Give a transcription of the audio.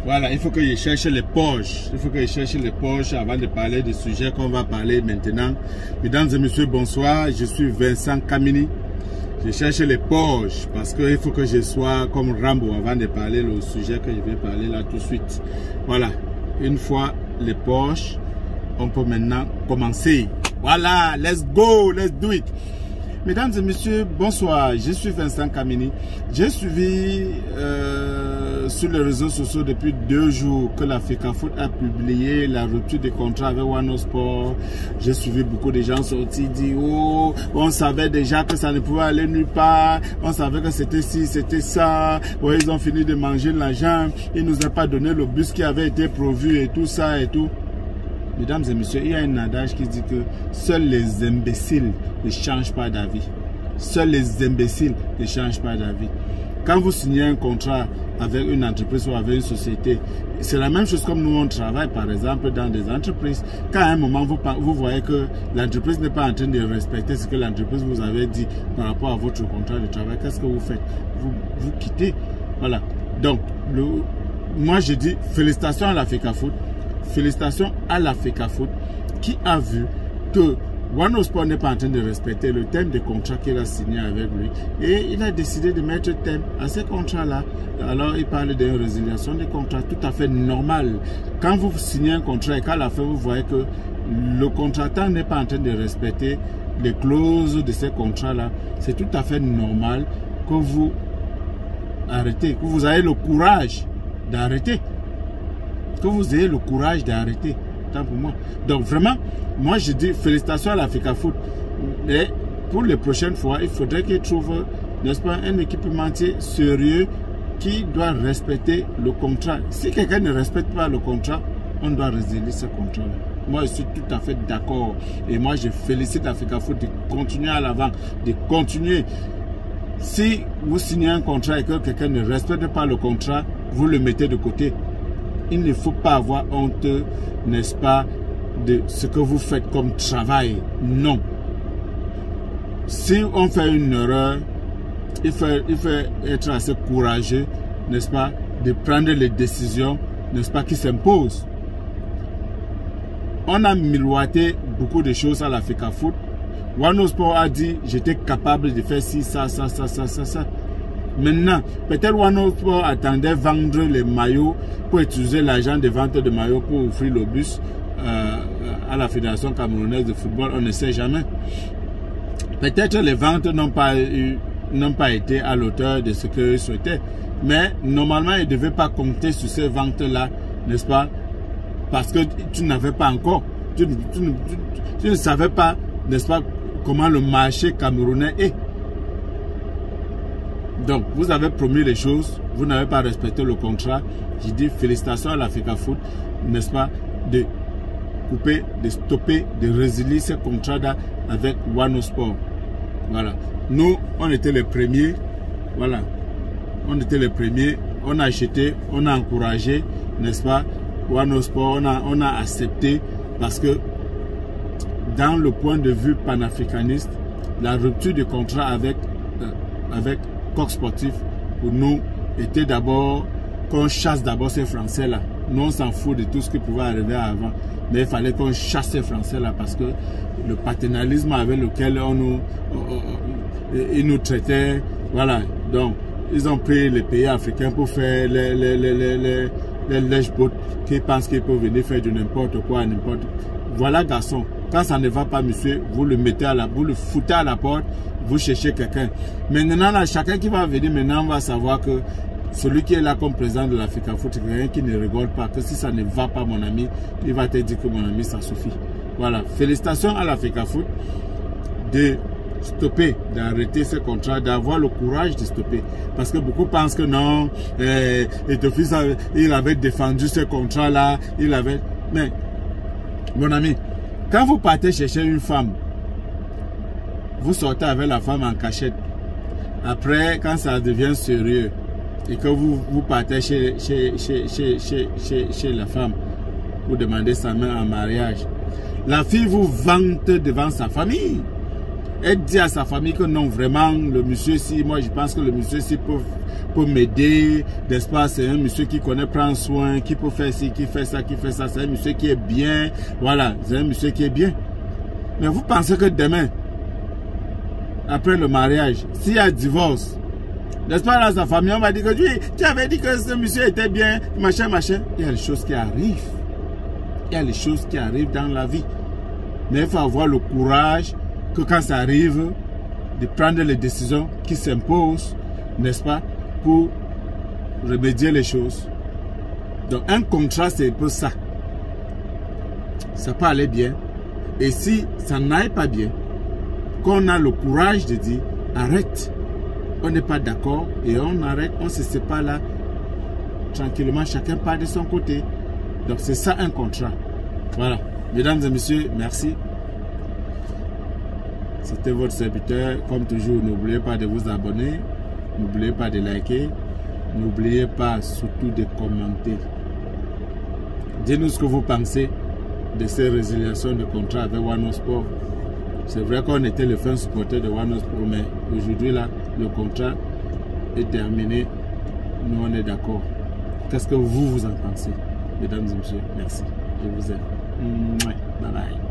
Voilà, il faut que je cherche les poches. Il faut que je cherche les poches avant de parler du sujet qu'on va parler maintenant. Mesdames et messieurs, bonsoir. Je suis Vincent Kamini. Je cherche les poches parce qu'il faut que je sois comme Rambo avant de parler le sujet que je vais parler là tout de suite. Voilà, une fois les poches, on peut maintenant commencer. Voilà, let's go, let's do it. Mesdames et messieurs, bonsoir. Je suis Vincent Kamini. J'ai suivi sur les réseaux sociaux depuis 2 jours que la FECAFOOT a publié la rupture des contrats avec Wano Sport. J'ai suivi beaucoup de gens sortis dire oh, on savait déjà que ça ne pouvait aller nulle part. On savait que c'était ci, c'était ça. Ouais, ils ont fini de manger l'argent. Ils nous ont pas donné le bus qui avait été prévu et tout ça et tout. Mesdames et messieurs, il y a un adage qui dit que seuls les imbéciles ne changent pas d'avis. Seuls les imbéciles ne changent pas d'avis. Quand vous signez un contrat avec une entreprise ou avec une société, c'est la même chose comme nous on travaille par exemple dans des entreprises. Quand à un moment vous voyez que l'entreprise n'est pas en train de respecter ce que l'entreprise vous avait dit par rapport à votre contrat de travail, qu'est-ce que vous faites? Vous quittez. Voilà. Donc, moi je dis félicitations à la FECAFOOT. Félicitations à la FECAFOOT qui a vu que Wano Sport n'est pas en train de respecter le thème de contrat qu'il a signé avec lui. Et il a décidé de mettre thème à ces contrats-là. Alors il parle d'une résiliation des contrats tout à fait normale. Quand vous signez un contrat et qu'à la fin vous voyez que le contractant n'est pas en train de respecter les clauses de ces contrats-là, c'est tout à fait normal que vous arrêtez, que vous ayez le courage d'arrêter. Que vous ayez le courage d'arrêter. Tant pour moi. Donc vraiment, moi je dis félicitations à la FECAFOOT. Et pour les prochaines fois, il faudrait qu'ils trouvent, n'est-ce pas, un équipementier sérieux qui doit respecter le contrat. Si quelqu'un ne respecte pas le contrat, on doit résilier ce contrat. Moi je suis tout à fait d'accord. Et moi je félicite la FECAFOOT de continuer à l'avant, de continuer. Si vous signez un contrat et que quelqu'un ne respecte pas le contrat, vous le mettez de côté. Il ne faut pas avoir honte, n'est-ce pas, de ce que vous faites comme travail. Non. Si on fait une erreur, il faut être assez courageux, n'est-ce pas, de prendre les décisions, n'est-ce pas, qui s'imposent. On a miroité beaucoup de choses à la FECAFOOT. Wano Sport a dit, j'étais capable de faire ci, ça. Maintenant, peut-être Wano Sport attendait vendre les maillots pour utiliser l'argent de vente de maillots pour offrir le bus à la Fédération camerounaise de football. On ne sait jamais. Peut-être les ventes n'ont pas été à l'auteur de ce qu'ils souhaitaient. Mais normalement, ils ne devaient pas compter sur ces ventes-là, n'est-ce pas? Parce que tu n'avais pas encore, tu ne savais pas, n'est-ce pas, comment le marché camerounais est. Donc, vous avez promis les choses, vous n'avez pas respecté le contrat. Je dis félicitations à la FECAFOOT, n'est-ce pas, de couper, de stopper, de résilier ce contrat-là avec Wano Sport. Voilà. Nous, on était les premiers. Voilà. On était les premiers. On a acheté, on a encouragé, n'est-ce pas, Wano Sport, on a accepté parce que dans le point de vue panafricaniste, la rupture du contrat avec Coq Sportif, pour nous, était d'abord qu'on chasse d'abord ces Français-là. Nous, on s'en fout de tout ce qui pouvait arriver avant. Mais il fallait qu'on chasse ces Français-là parce que le paternalisme avec lequel ils nous traitaient, voilà. Donc, ils ont pris les pays africains pour faire les lèche-bottes qui pensent qu'ils peuvent venir faire du n'importe quoi, n'importe. Voilà, garçon. Quand ça ne va pas, monsieur, vous le mettez vous le foutez à la porte, vous cherchez quelqu'un. Maintenant, là, chacun qui va venir, maintenant, va savoir que celui qui est là comme président de la FECAFOOT, c'est quelqu'un qui ne rigole pas, que si ça ne va pas, mon ami, il va te dire que mon ami, ça suffit. Voilà. Félicitations à la FECAFOOT de stopper, d'arrêter ce contrat, d'avoir le courage de stopper. Parce que beaucoup pensent que non, il avait défendu ce contrat-là, Mais, mon ami, quand vous partez chercher une femme, vous sortez avec la femme en cachette. Après, quand ça devient sérieux et que vous partez chez la femme pour demander sa main en mariage, la fille vous vante devant sa famille. Elle dit à sa famille que non, vraiment, le monsieur ci, moi je pense que le monsieur ci pour m'aider, n'est-ce pas? C'est un monsieur qui connaît prendre soin, qui peut faire ci, qui fait ça, qui fait ça. C'est un monsieur qui est bien. Voilà, c'est un monsieur qui est bien. Mais vous pensez que demain, après le mariage, s'il y a divorce, n'est-ce pas, là, sa famille, on va dire que tu avais dit que ce monsieur était bien, machin, machin. Il y a des choses qui arrivent. Il y a des choses qui arrivent dans la vie. Mais il faut avoir le courage que quand ça arrive, de prendre les décisions qui s'imposent, n'est-ce pas, pour remédier les choses. Donc un contrat, c'est un peu ça. Ça peut aller bien. Et si ça n'aille pas bien, qu'on a le courage de dire, arrête, on n'est pas d'accord et on arrête, on se sépare là, tranquillement, chacun part de son côté. Donc c'est ça un contrat. Voilà. Mesdames et messieurs, merci. C'était votre serviteur. Comme toujours, n'oubliez pas de vous abonner. N'oubliez pas de liker. N'oubliez pas surtout de commenter. Dites-nous ce que vous pensez de ces résiliations de contrat avec One Sport. C'est vrai qu'on était le fin supporter de One Sport, mais aujourd'hui, là, le contrat est terminé. Nous, on est d'accord. Qu'est-ce que vous en pensez? Mesdames et messieurs, merci. Je vous aime. Bye bye.